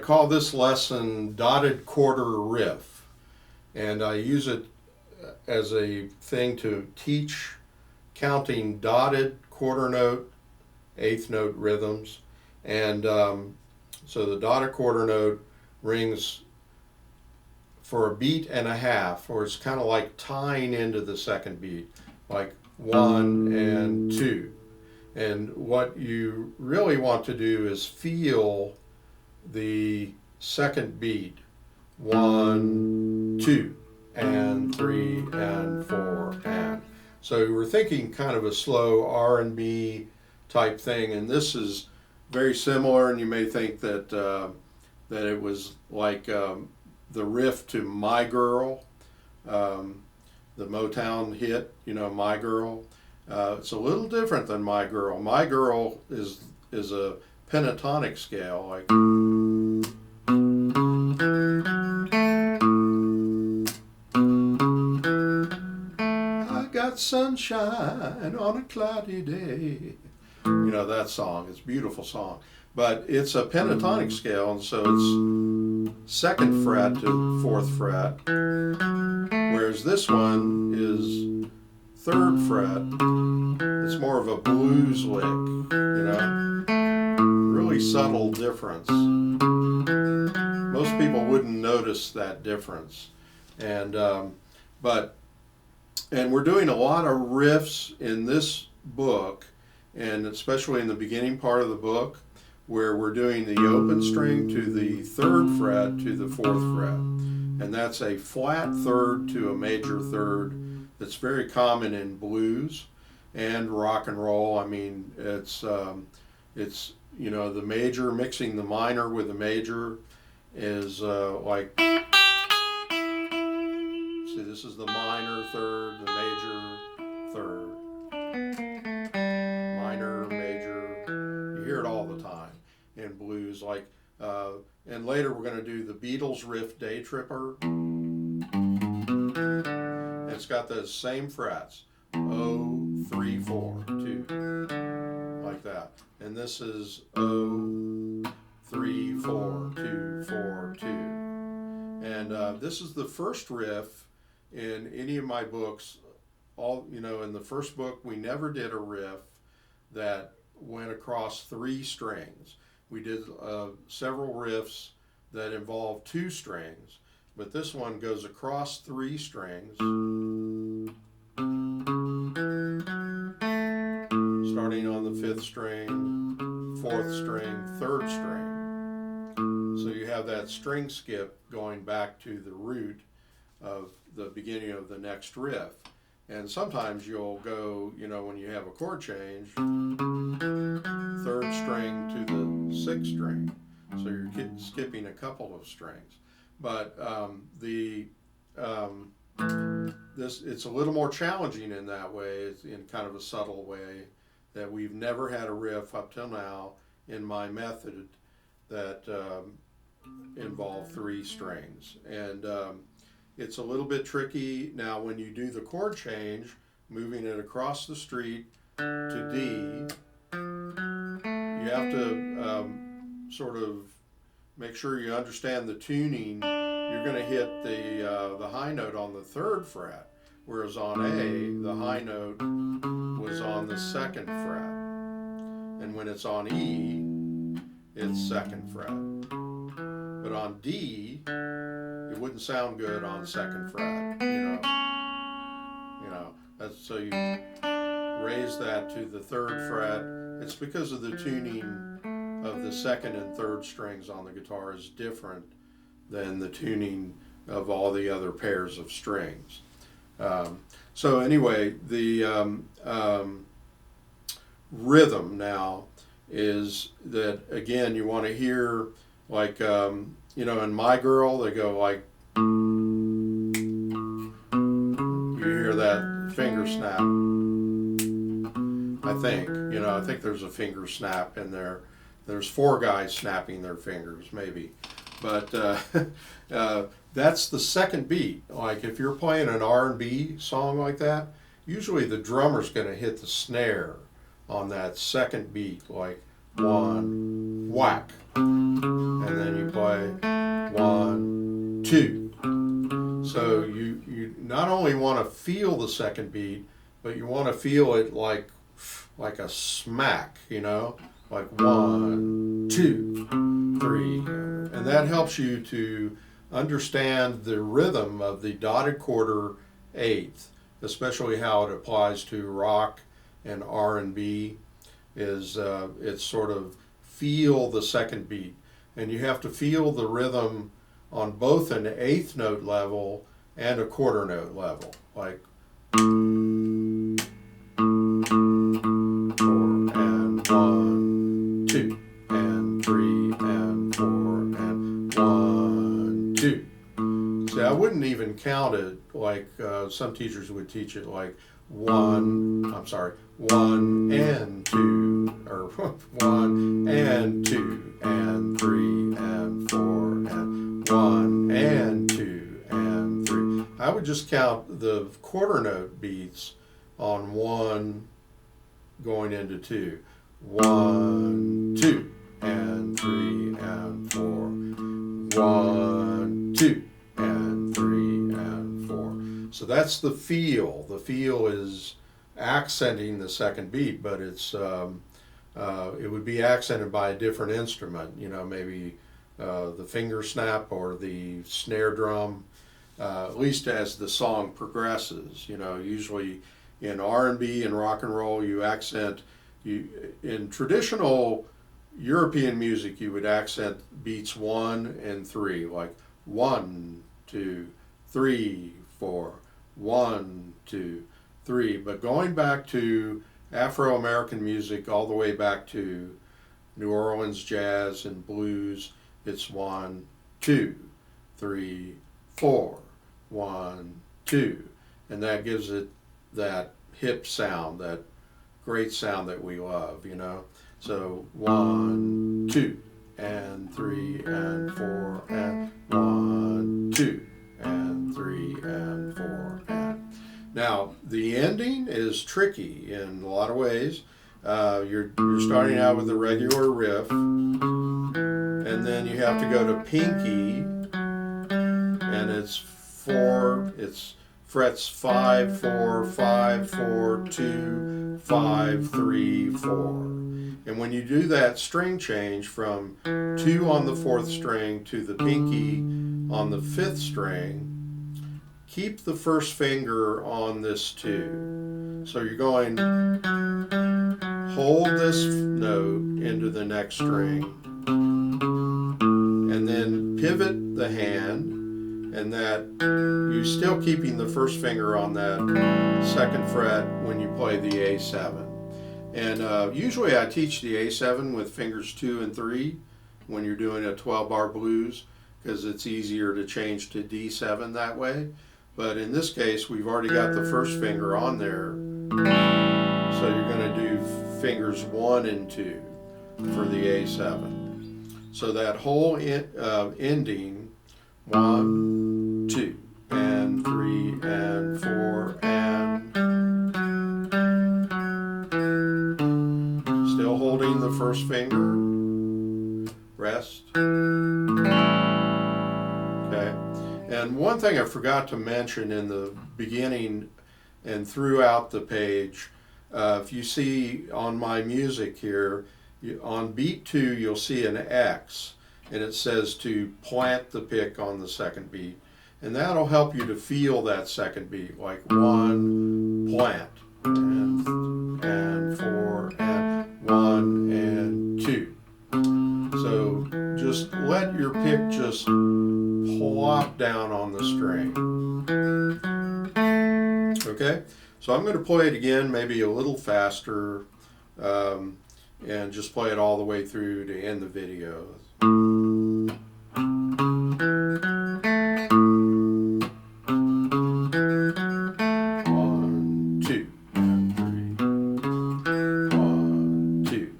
call this lesson Dotted Quarter Riff, and I use it as a thing to teach counting dotted quarter note, eighth note rhythms. And so the dotted quarter note rings for a beat and a half, or it's kind of like tying into the second beat, like 1 and 2. And what you really want to do is feel the second beat, 1, 2, and 3, and 4, and. So we're thinking kind of a slow R&B type thing, and this is very similar, and you may think that that it was like the riff to My Girl, the Motown hit, My Girl. It's a little different than My Girl. My Girl is a pentatonic scale, like I got sunshine on a cloudy day. That song. It's a beautiful song. But it's a pentatonic scale, and so it's second fret to fourth fret, whereas this one is third fret. It's more of a blues lick, really subtle difference. Most people wouldn't notice that difference. And we're doing a lot of riffs in this book, and especially in the beginning part of the book, where we're doing the open string to the third fret to the fourth fret. And that's a flat third to a major third. That's very common in blues and rock and roll. I mean, it's the major mixing the minor with the major is like, see, this is the minor third, the major third, minor, major. You hear it all the time in blues, like, and later we're going to do the Beatles riff Day Tripper. It's got the same frets, 0, 3, 4, 2, like that. And this is 0, 3, 4, 2, 4, 2. And this is the first riff in any of my books. In the first book, we never did a riff that went across 3 strings. We did several riffs that involved 2 strings, but this one goes across 3 strings, starting on the 5th string, 4th string, 3rd string. So you have that string skip going back to the root of the beginning of the next riff. And sometimes you'll go, when you have a chord change, 3rd string to the 6th string. So you're skipping a couple of strings. But it's a little more challenging in that way. It's in kind of a subtle way, that we've never had a riff up till now in my method that involved 3 strings. And it's a little bit tricky. Now, when you do the chord change, moving it across the street to D, you have to sort of make sure you understand the tuning. You're going to hit the high note on the 3rd fret, whereas on A, the high note was on the 2nd fret. And when it's on E, it's 2nd fret. But on D, it wouldn't sound good on 2nd fret, so you raise that to the 3rd fret. It's because of the tuning of the 2nd and 3rd strings on the guitar is different than the tuning of all the other pairs of strings. So anyway, the rhythm now is that, again, you want to hear, like, in My Girl, they go like, you hear that finger snap, I think. I think there's a finger snap in there. There's 4 guys snapping their fingers, maybe. But that's the second beat. Like, if you're playing an R&B song like that, usually the drummer's going to hit the snare on that second beat, like 1, whack. And then you play 1, 2. So you not only want to feel the second beat, but you want to feel it like a smack, you know, like 1, 2, 3. And that helps you to understand the rhythm of the dotted quarter eighth, especially how it applies to rock and R&B. It's sort of feel the second beat, and you have to feel the rhythm on both an eighth note level and a quarter note level, like 4 and 1, 2 and 3 and 4 and 1, 2. See, I wouldn't even count it like some teachers would teach it like 1 and 2, or 1 and 2 and 3 and 4 and 1 and 2 and 3. I would just count the quarter note beats on 1 going into 2. 1, 2 and 3 and 4. 1, 2 and 3 and 4. So that's the feel. The feel is accenting the second beat, but it's it would be accented by a different instrument, you know, maybe the finger snap or the snare drum, at least as the song progresses. You know, usually in R&B and rock and roll, you accent, in traditional European music, you would accent beats 1 and 3, like 1, 2, 3, 4, 1, 2, 3. But going back to Afro-American music, all the way back to New Orleans jazz and blues, it's 1, 2, 3, 4, 1, 2. And that gives it that hip sound, that great sound that we love, you know. So 1, 2, and 3 and 4, and 1, 2, and 3 and 4, and. Now, the ending is tricky in a lot of ways. You're starting out with a regular riff, and then you have to go to pinky, and it's frets 5, 4, 5, 4, 2, 5, 3, 4. And when you do that string change from 2 on the 4th string to the pinky on the 5th string, keep the first finger on this 2. So you're going, hold this note into the next string, and then pivot the hand, and that you're still keeping the first finger on that 2nd fret when you play the A7. And usually I teach the A7 with fingers 2 and 3 when you're doing a 12-bar blues, because it's easier to change to D7 that way. But in this case, we've already got the first finger on there, so you're going to do fingers 1 and 2 for the A7. So that whole ending, 1, 2, and 3, and 4, and still holding the first finger, rest. Okay. And one thing I forgot to mention in the beginning and throughout the page, if you see on my music here, on beat 2 you'll see an X, and it says to plant the pick on the second beat. And that'll help you to feel that second beat, like 1, plant, and 4, and 1, and 2. So just let your pick just plop down on the string. Okay, so I'm going to play it again, maybe a little faster, and just play it all the way through to end the video. 1, 2, and 3. 1, 2.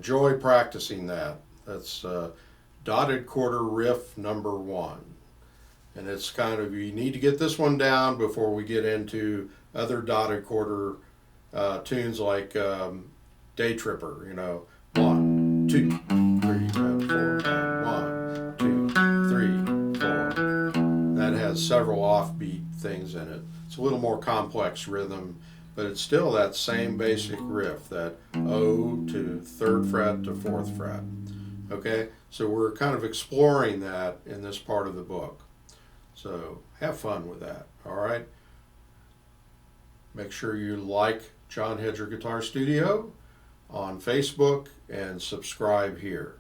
enjoy practicing that. That's dotted quarter riff number 1. And it's kind of, you need to get this one down before we get into other dotted quarter tunes like Day Tripper, 1, 2, 3, 4, 1, 2, 3, 4. That has several offbeat things in it. It's a little more complex rhythm, but it's still that same basic riff, that O to 3rd fret to 4th fret. Okay, so we're kind of exploring that in this part of the book. So have fun with that, all right? Make sure you like John Hedger Guitar Studio on Facebook and subscribe here.